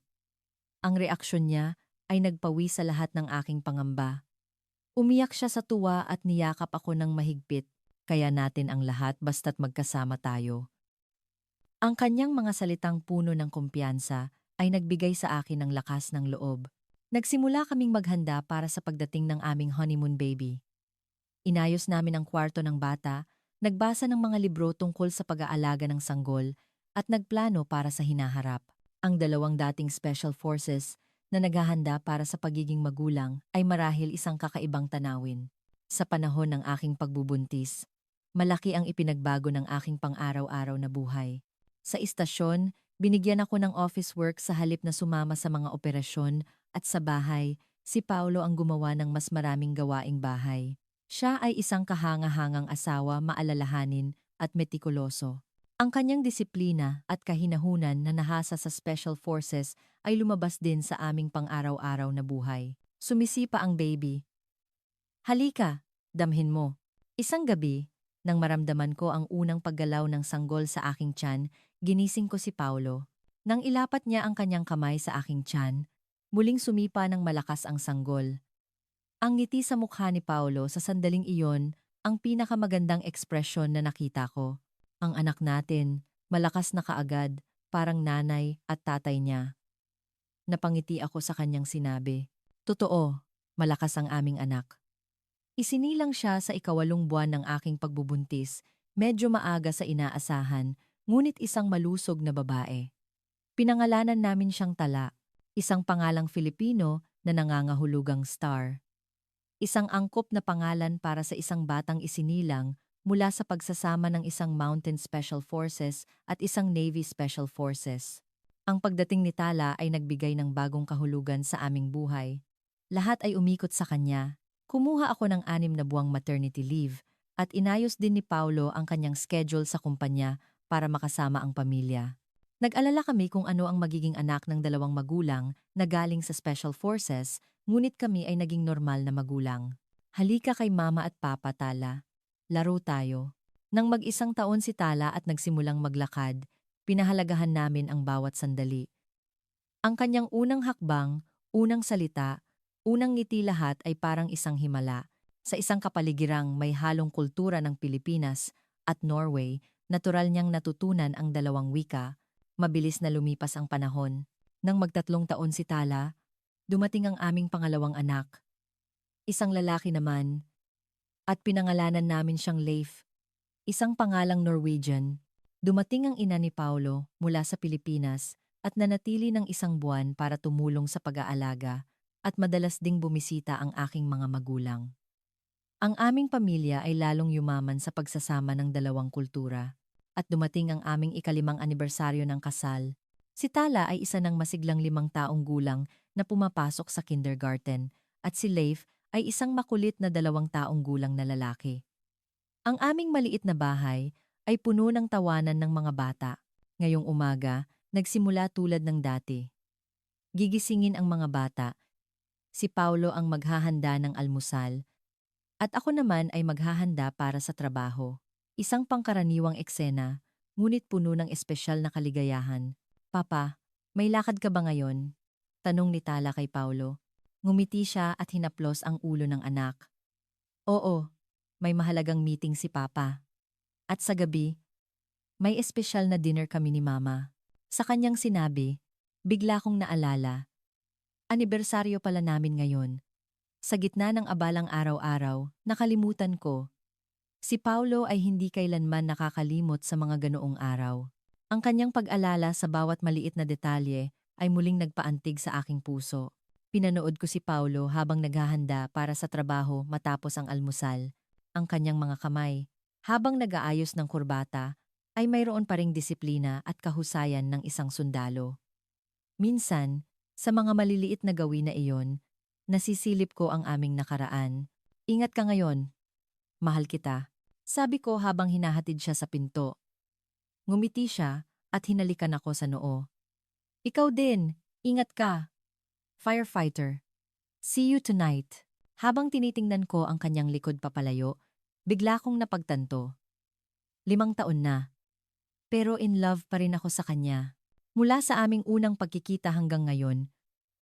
S1: Ang reaksyon niya ay nagpawi sa lahat ng aking pangamba. Umiyak siya sa tuwa at niyakap ako ng mahigpit, kaya natin ang lahat basta't magkasama tayo. Ang kanyang mga salitang puno ng kumpiyansa ay nagbigay sa akin ng lakas ng loob. Nagsimula kaming maghanda para sa pagdating ng aming honeymoon baby. Inayos namin ang kwarto ng bata, nagbasa ng mga libro tungkol sa pag-aalaga ng sanggol, at nagplano para sa hinaharap. Ang dalawang dating special forces na naghahanda para sa pagiging magulang ay marahil isang kakaibang tanawin. Sa panahon ng aking pagbubuntis, malaki ang ipinagbago ng aking pang-araw-araw na buhay. Sa istasyon, binigyan ako ng office work sa halip na sumama sa mga operasyon, at sa bahay, si Paulo ang gumawa ng mas maraming gawaing bahay. Siya ay isang kahanga-hangang asawa, maalalahanin at metikuloso. Ang kanyang disiplina at kahinahunan na nahasa sa Special Forces ay lumabas din sa aming pang-araw-araw na buhay. Sumisipa ang baby. Halika, damhin mo. Isang gabi, nang maramdaman ko ang unang paggalaw ng sanggol sa aking tiyan, ginising ko si Paulo. Nang ilapat niya ang kanyang kamay sa aking tiyan, muling sumipa ng malakas ang sanggol. Ang ngiti sa mukha ni Paulo sa sandaling iyon ang pinakamagandang ekspresyon na nakita ko. Ang anak natin, malakas na kaagad, parang nanay at tatay niya. Napangiti ako sa kanyang sinabi. Totoo, malakas ang aming anak. Isinilang siya sa 8 buwan ng aking pagbubuntis, medyo maaga sa inaasahan, ngunit isang malusog na babae. Pinangalanan namin siyang Tala, isang pangalang Filipino na nangangahulugang star. Isang angkop na pangalan para sa isang batang isinilang mula sa pagsasama ng isang Mountain Special Forces at isang Navy Special Forces. Ang pagdating ni Tala ay nagbigay ng bagong kahulugan sa aming buhay. Lahat ay umikot sa kanya. Kumuha ako ng 6 na buwang maternity leave at inayos din ni Paulo ang kanyang schedule sa kumpanya para makasama ang pamilya. Nag-alala kami kung ano ang magiging anak ng 2 magulang na galing sa Special Forces, ngunit kami ay naging normal na magulang. Halika kay Mama at Papa, Tala. Laro tayo. Nang mag-1 taon si Tala at nagsimulang maglakad, pinahalagahan namin ang bawat sandali. Ang kanyang unang hakbang, unang salita, unang ngiti, lahat ay parang isang himala. Sa isang kapaligirang may halong kultura ng Pilipinas at Norway, natural niyang natutunan ang 2 wika. Mabilis na lumipas ang panahon. Nang mag-3 taon si Tala, dumating ang aming pangalawang anak. Isang lalaki naman, at pinangalanan namin siyang Leif. Isang pangalang Norwegian. Dumating ang ina ni Paulo mula sa Pilipinas at nanatili ng 1 buwan para tumulong sa pag-aalaga, at madalas ding bumisita ang aking mga magulang. Ang aming pamilya ay lalong yumaman sa pagsasama ng 2 kultura. At dumating ang aming 5 anibersaryo ng kasal. Si Tala ay isa ng masiglang 5 taong gulang na pumapasok sa kindergarten, at si Leif ay isang makulit na 2 taong gulang na lalaki. Ang aming maliit na bahay ay puno ng tawanan ng mga bata. Ngayong umaga, nagsimula tulad ng dati. Gigisingin ang mga bata. Si Paulo ang maghahanda ng almusal, at ako naman ay maghahanda para sa trabaho. Isang pangkaraniwang eksena, ngunit puno ng espesyal na kaligayahan. Papa, may lakad ka ba ngayon? Tanong ni Tala kay Paulo. Ngumiti siya at hinaplos ang ulo ng anak. Oo, may mahalagang meeting si Papa. At sa gabi, may espesyal na dinner kami ni Mama. Sa kanyang sinabi, bigla kong naalala. Anibersaryo pala namin ngayon. Sa gitna ng abalang araw-araw, nakalimutan ko. Si Paulo ay hindi kailanman nakakalimot sa mga ganoong araw. Ang kanyang pag-alala sa bawat maliit na detalye ay muling nagpaantig sa aking puso. Pinanood ko si Paulo habang naghahanda para sa trabaho matapos ang almusal. Ang kanyang mga kamay, habang nag-aayos ng kurbata, ay mayroon pa ring disiplina at kahusayan ng isang sundalo. Minsan, sa mga maliliit na gawin na iyon, nasisilip ko ang aming nakaraan. Ingat ka ngayon. Mahal kita. Sabi ko habang hinahatid siya sa pinto. Ngumiti siya at hinalikan ako sa noo. Ikaw din, ingat ka. Firefighter. See you tonight. Habang tinitingnan ko ang kanyang likod papalayo, bigla kong napagtanto. 5 taon na. Pero in love pa rin ako sa kanya. Mula sa aming unang pagkikita hanggang ngayon,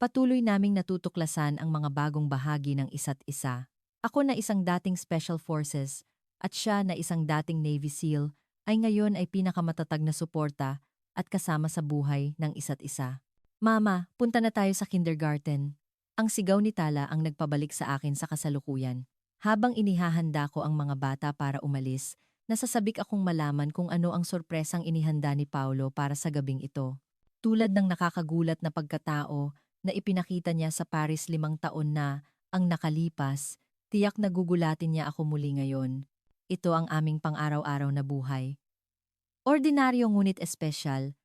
S1: patuloy naming natutuklasan ang mga bagong bahagi ng isa't isa. Ako na isang dating Special Forces at siya na isang dating Navy SEAL ay ngayon ay pinakamatatag na suporta at kasama sa buhay ng isa't isa. Mama, punta na tayo sa kindergarten. Ang sigaw ni Tala ang nagpabalik sa akin sa kasalukuyan. Habang inihahanda ko ang mga bata para umalis, nasasabik akong malaman kung ano ang sorpresang inihanda ni Paulo para sa gabing ito. Tulad ng nakakagulat na pagkatao na ipinakita niya sa Paris 5 taon na ang nakalipas, tiyak na gugulatin niya ako muli ngayon. Ito ang aming pang-araw-araw na buhay. Ordinaryo ngunit espesyal,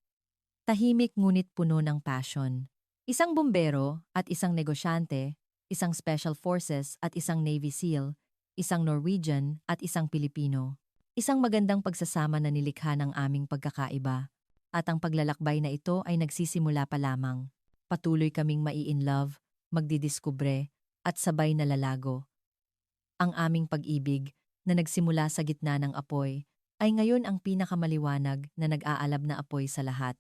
S1: tahimik ngunit puno ng passion. Isang bumbero at isang negosyante, isang special forces at isang Navy SEAL, isang Norwegian at isang Pilipino. Isang magandang pagsasama na nilikha ng aming pagkakaiba. At ang paglalakbay na ito ay nagsisimula pa lamang. Patuloy kaming mai-in-love, magdidiskubre, at sabay na lalago. Ang aming pag-ibig, na nagsimula sa gitna ng apoy, ay ngayon ang pinakamaliwanag na nag-aalab na apoy sa lahat.